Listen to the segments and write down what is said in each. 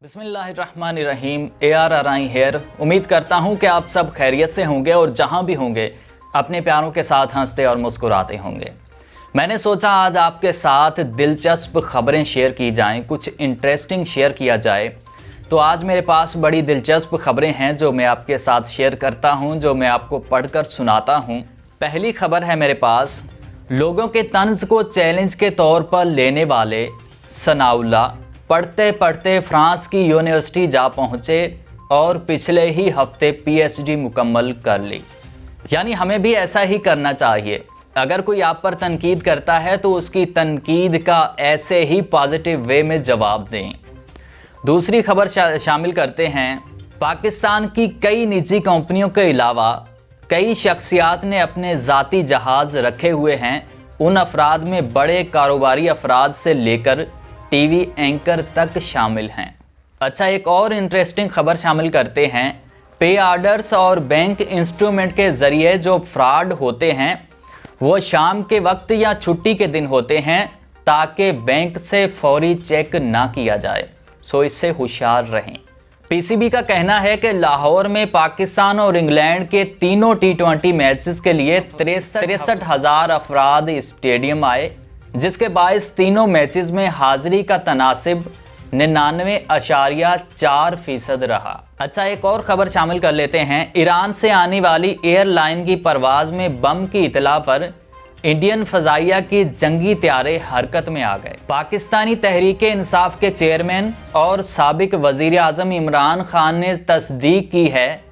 बिस्मिल्लाहिर्रहमानिर्रहीम। AR अराई hair. उम्मीद करता हूँ कि आप सब खैरियत से होंगे और जहाँ भी होंगे अपने प्यारों के साथ हंसते और मुस्कुराते होंगे। मैंने सोचा आज आपके साथ दिलचस्प खबरें शेयर की जाएं, कुछ इंटरेस्टिंग शेयर किया जाए। तो आज मेरे पास बड़ी दिलचस्प खबरें हैं जो मैं आपके साथ शेयर करता हूँ, जो मैं आपको पढ़कर सुनाता हूँ। पहली खबर है मेरे पास, लोगों के तंज को चैलेंज के तौर पर लेने वाले सनाउल्लाह पढ़ते पढ़ते फ्रांस की यूनिवर्सिटी जा पहुँचे और पिछले ही हफ्ते PhD मुकम्मल कर ली। यानी हमें भी ऐसा ही करना चाहिए। अगर कोई आप पर तनकीद करता है तो उसकी तनकीद का ऐसे ही पॉजिटिव वे में जवाब दें। दूसरी खबर शामिल करते हैं। पाकिस्तान की कई निजी कंपनियों के अलावा कई शख्सियात ने अपने ज़ाती जहाज़ रखे हुए हैं। उन अफराद में बड़े कारोबारी अफराद से लेकर टीवी एंकर तक शामिल हैं। अच्छा, एक और इंटरेस्टिंग खबर शामिल करते हैं। पे ऑर्डर्स और बैंक इंस्ट्रूमेंट के ज़रिए जो फ्रॉड होते हैं वो शाम के वक्त या छुट्टी के दिन होते हैं ताकि बैंक से फौरी चेक ना किया जाए। सो इससे होशियार रहें। PCB का कहना है कि लाहौर में पाकिस्तान और इंग्लैंड के तीनों T20 मैचेस के लिए 63,000 अफराद स्टेडियम आए, जिसके बायस तीनों मैचेस में हाजिरी का तनासिब 99.4% रहा। अच्छा, एक और खबर शामिल कर लेते हैं। ईरान से आने वाली एयरलाइन की परवाज़ में बम की इतला पर इंडियन फ़ज़ाइया के जंगी त्यारे हरकत में आ गए। पाकिस्तानी तहरीके इंसाफ के चेयरमैन और साबिक वज़ीर आज़म इमरान खान ने तस्दीक की है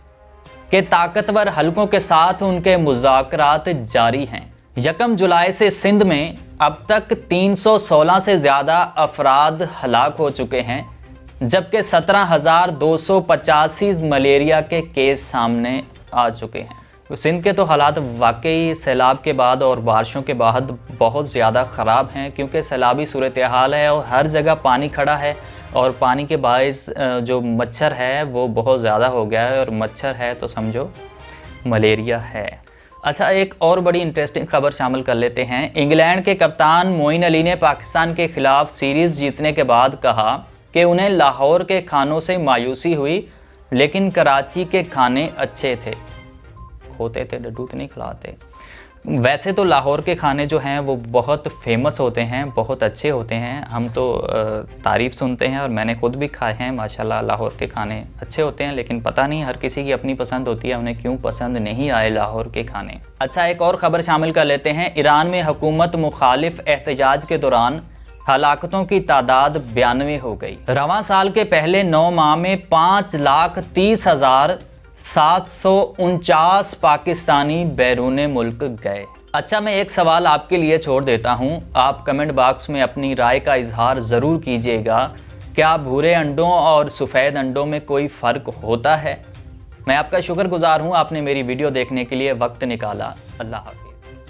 कि ताकतवर हलकों के साथ उनके मुज़ाकरात जारी हैं। 1 जुलाई से सिंध में अब तक 316 से ज़्यादा अफराद हलाक हो चुके हैं, जबकि 17,285 मलेरिया के केस सामने आ चुके हैं। सिंध के तो हालात वाकई सैलाब के बाद और बारिशों के बाद बहुत ज़्यादा ख़राब हैं, क्योंकि सैलाबी सूरत हाल है और हर जगह पानी खड़ा है और पानी के बायस जो मच्छर है वो बहुत ज़्यादा हो गया है, और मच्छर है तो समझो मलेरिया है। अच्छा, एक और बड़ी इंटरेस्टिंग खबर शामिल कर लेते हैं। इंग्लैंड के कप्तान मोइन अली ने पाकिस्तान के खिलाफ सीरीज़ जीतने के बाद कहा कि उन्हें लाहौर के खानों से मायूसी हुई, लेकिन कराची के खाने अच्छे थे। होते थे डड्डू तो नहीं खिलाते। वैसे तो लाहौर के खाने जो हैं वो बहुत फेमस होते हैं, बहुत अच्छे होते हैं। हम तो तारीफ़ सुनते हैं और मैंने खुद भी खाए हैं। माशाल्लाह लाहौर के खाने अच्छे होते हैं, लेकिन पता नहीं हर किसी की अपनी पसंद होती है, उन्हें क्यों पसंद नहीं आए लाहौर के खाने। अच्छा, एक और ख़बर शामिल कर लेते हैं। ईरान में हुकूमत मुखालिफ एहतजाज के दौरान हलाकतों की तादाद 92 हो गई। रवां साल के पहले 9 माह में 5,30,749 पाकिस्तानी बैरून मुल्क गए। अच्छा, मैं एक सवाल आपके लिए छोड़ देता हूं। आप कमेंट बॉक्स में अपनी राय का इजहार ज़रूर कीजिएगा। क्या भूरे अंडों और सफ़ेद अंडों में कोई फ़र्क होता है? मैं आपका शुक्रगुजार हूं, आपने मेरी वीडियो देखने के लिए वक्त निकाला। अल्लाह हाफ़िज़।